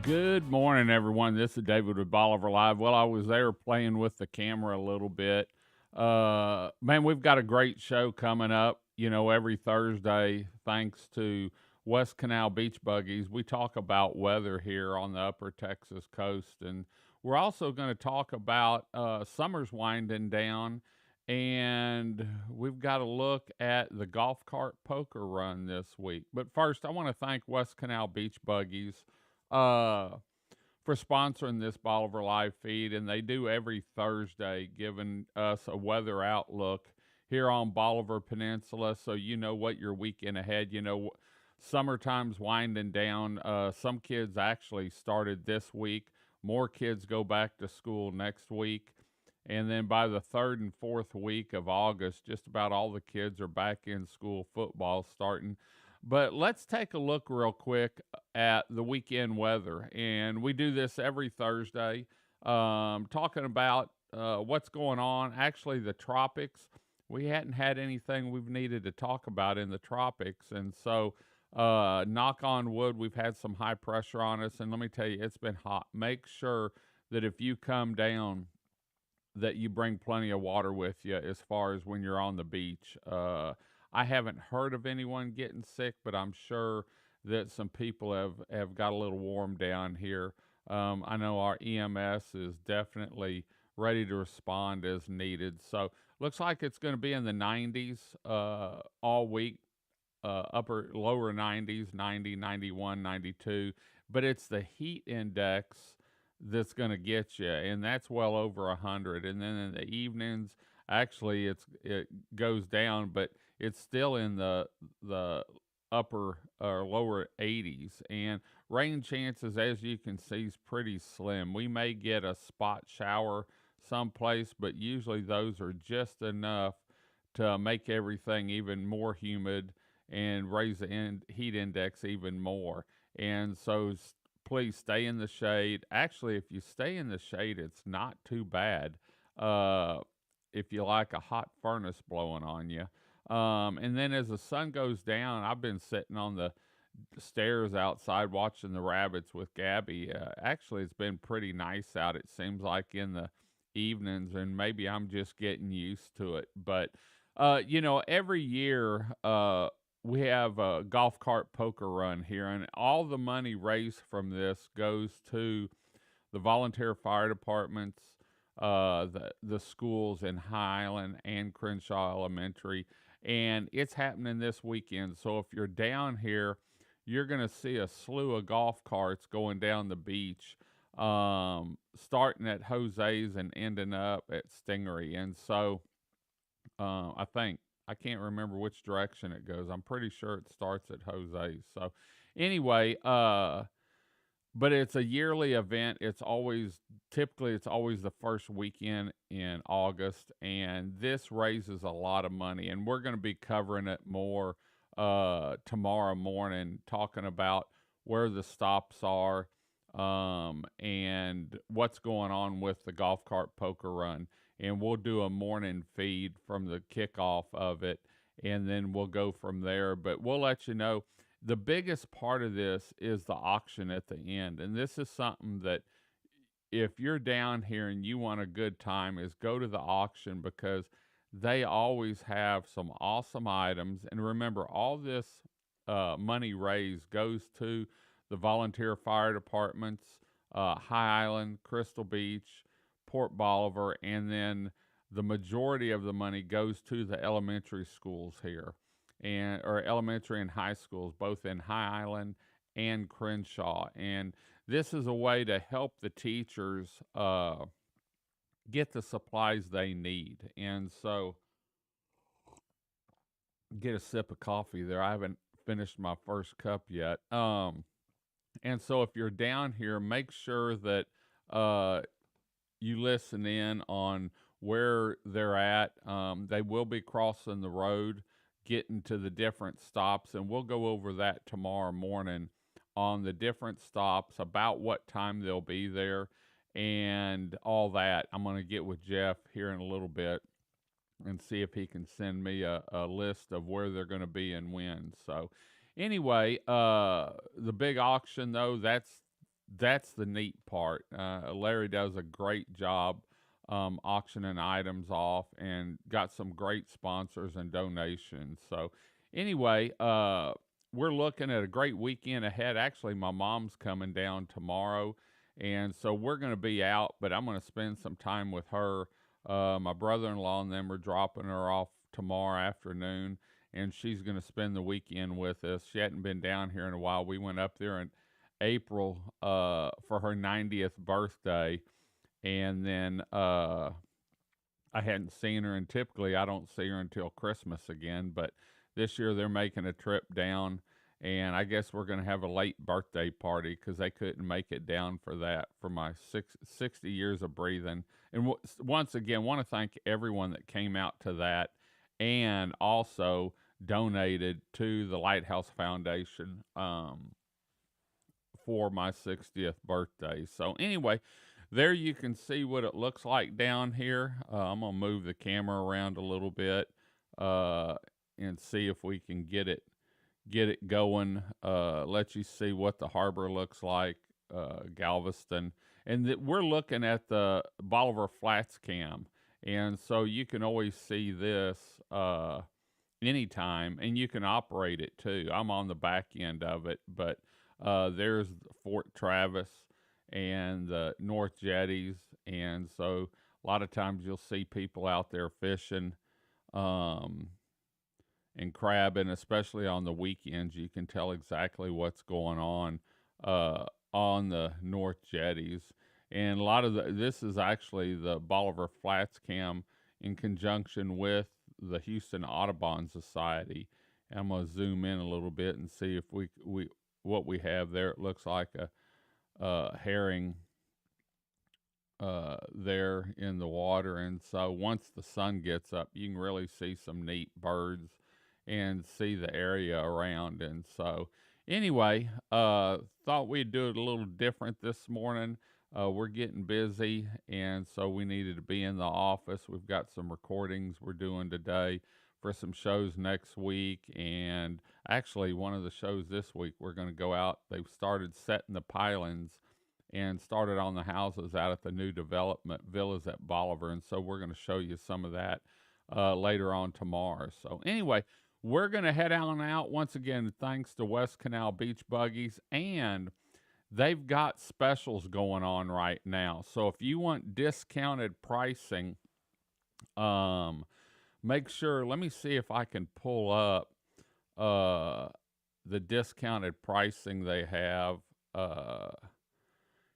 Good morning, everyone. This is David with Bolivar Live. Well, I was there playing with the camera a little bit. Man, we've got a great show coming up. You know, every Thursday, thanks to West Canal Beach Buggies, we talk about weather here on the upper Texas coast. And we're also going to talk about summer's winding down. And we've got to look at the golf cart poker run this week. But first, I want to thank West Canal Beach Buggies uh, for sponsoring this Bolivar Live feed, and they do every Thursday, giving us a weather outlook here on Bolivar Peninsula, so you know what your weekend ahead. You know, summertime's winding down. Some kids actually started this week. More kids go back to school next week. And then by the third and fourth week of August, just about all the kids are back in school, football starting. But let's take a look real quick at the weekend weather. And we do this every Thursday, talking about what's going on. Actually, the tropics, we hadn't had anything we've needed to talk about in the tropics. And so, knock on wood, we've had some high pressure on us. And let me tell you, it's been hot. Make sure that if you come down, that you bring plenty of water with you as far as when you're on the beach. I haven't heard of anyone getting sick, but I'm sure that some people have got a little warm down here. I know our EMS is definitely ready to respond as needed. So looks like it's going to be in the 90s all week, lower 90s, 90, 91, 92. But it's the heat index that's going to get you, and that's well over 100. And then in the evenings, actually, it goes down, but it's still in the upper or lower 80s. And rain chances, as you can see, is pretty slim. We may get a spot shower someplace, but usually those are just enough to make everything even more humid and raise the heat index even more. And so please stay in the shade. Actually, if you stay in the shade, it's not too bad. Uh, if you like a hot furnace blowing on you. And then as the sun goes down, I've been sitting on the stairs outside watching the rabbits with Gabby. Actually, it's been pretty nice out. It seems like in the evenings, and maybe I'm just getting used to it. But you know, every year we have a golf cart poker run here, and all the money raised from this goes to the volunteer fire departments, the schools in Highland and Crenshaw Elementary, and it's happening this weekend. So if you're down here, you're going to see a slew of golf carts going down the beach, starting at Jose's and ending up at Stingery. And so I think I can't remember which direction it goes. I'm pretty sure it starts at Jose's. So anyway, but it's a yearly event. It's always the first weekend in August, and this raises a lot of money. And we're going to be covering it more tomorrow morning, talking about where the stops are, and what's going on with the golf cart poker run. And we'll do a morning feed from the kickoff of it, and then we'll go from there. But we'll let you know the biggest part of this is the auction at the end. And this is something that if you're down here and you want a good time, is go to the auction, because they always have some awesome items. And remember, all this money raised goes to the volunteer fire departments, High Island, Crystal Beach, Port Bolivar, and then the majority of the money goes to the elementary schools here, and or elementary and high schools, both in High Island and Crenshaw. And this is a way to help the teachers get the supplies they need. And so, get a sip of coffee there. I haven't finished my first cup yet. And so, if you're down here, make sure that uh, you listen in on where they're at. They will be crossing the road, getting to the different stops, and we'll go over that tomorrow morning on the different stops, about what time they'll be there, and all that. I'm going to get with Jeff here in a little bit and see if he can send me a list of where they're going to be and when. So, anyway, the big auction, though, that's the neat part. Larry does a great job auctioning items off and got some great sponsors and donations. So, anyway, we're looking at a great weekend ahead. Actually, my mom's coming down tomorrow, and so we're going to be out, but I'm going to spend some time with her. My brother in law and them are dropping her off tomorrow afternoon, and she's going to spend the weekend with us. She hadn't been down here in a while. We went up there in April for her 90th birthday, and then I hadn't seen her, and typically I don't see her until Christmas again. But this year they're making a trip down, and I guess we're going to have a late birthday party because they couldn't make it down for that for my 60 years of breathing. And once again, want to thank everyone that came out to that and also donated to the Lighthouse Foundation for my 60th birthday. So, anyway, there you can see what it looks like down here. I'm going to move the camera around a little bit uh, and see if we can get it going. Let you see what the harbor looks like, Galveston. And we're looking at the Bolivar Flats cam. And so you can always see this anytime, and you can operate it too. I'm on the back end of it, but there's Fort Travis and the North Jetties, and so a lot of times you'll see people out there fishing um, and crabbing, especially on the weekends. You can tell exactly what's going on the North Jetties, and a lot of this is actually the Bolivar Flats cam in conjunction with the Houston Audubon Society. And I'm gonna zoom in a little bit and see if we what we have there. It looks like a herring there in the water, and so once the sun gets up, you can really see some neat birds and see the area around. And so, anyway, thought we'd do it a little different this morning. We're getting busy, and so we needed to be in the office. We've got some recordings we're doing today for some shows next week, and actually, one of the shows this week, we're going to go out. They've started setting the pilings and started on the houses out at the new development villas at Bolivar, and so we're going to show you some of that later on tomorrow. So, anyway, we're going to head on out. Once again, thanks to West Canal Beach Buggies, and they've got specials going on right now. So if you want discounted pricing, make sure, let me see if I can pull up the discounted pricing they have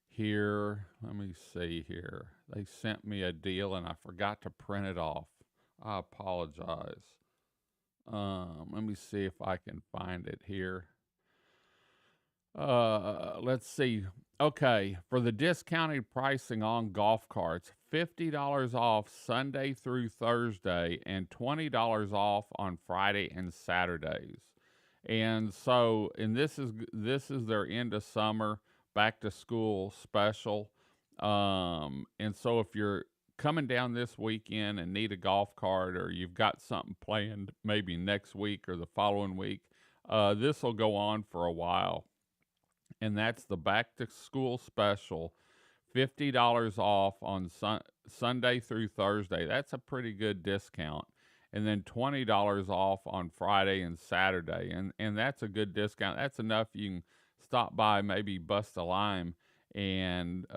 here. Let me see here. They sent me a deal and I forgot to print it off. I apologize. Let me see if I can find it here. Let's see. Okay, for the discounted pricing on golf carts, $50 off Sunday through Thursday and $20 off on Friday and Saturdays. And so, and this is their end of summer back to school special. And so if you're coming down this weekend and need a golf cart, or you've got something planned maybe next week or the following week, this will go on for a while. And that's the back to school special, $50 off on Sunday through Thursday. That's a pretty good discount. And then $20 off on Friday and Saturday. And that's a good discount. That's enough you can stop by, maybe bust a lime and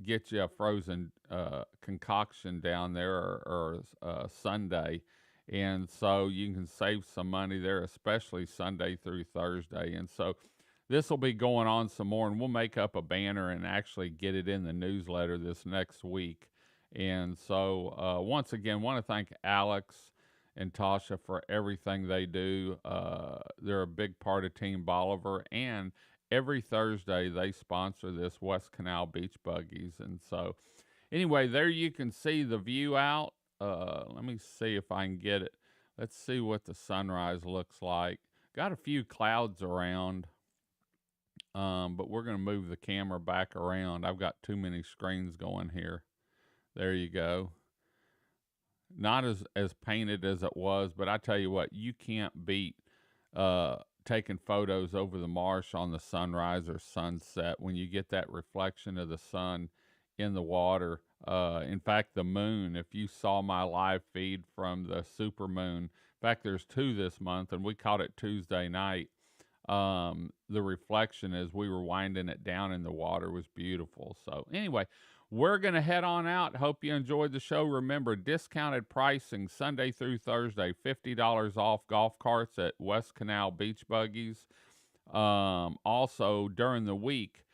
get you a frozen concoction down there, or Sunday. And so you can save some money there, especially Sunday through Thursday. And so this will be going on some more, and we'll make up a banner and actually get it in the newsletter this next week. And so, once again, want to thank Alex and Tasha for everything they do. They're a big part of Team Bolivar, and every Thursday they sponsor this West Canal Beach Buggies. And so, anyway, there you can see the view out. Let me see if I can get it. Let's see what the sunrise looks like. Got a few clouds around. But we're going to move the camera back around. I've got too many screens going here. There you go. Not as painted as it was, but I tell you what, you can't beat taking photos over the marsh on the sunrise or sunset when you get that reflection of the sun in the water. In fact, the moon, if you saw my live feed from the super moon, in fact, there's two this month, and we caught it Tuesday night. The reflection as we were winding it down in the water was beautiful. So, anyway, we're going to head on out. Hope you enjoyed the show. Remember, discounted pricing Sunday through Thursday, $50 off golf carts at West Canal Beach Buggies. Also, during the week,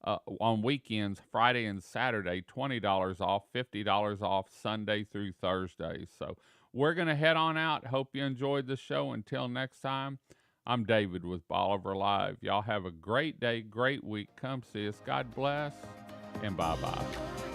on weekends, Friday and Saturday, $20 off, $50 off Sunday through Thursday. So, we're going to head on out. Hope you enjoyed the show. Until next time, I'm David with Bolivar Live. Y'all have a great day, great week. Come see us. God bless, and bye-bye.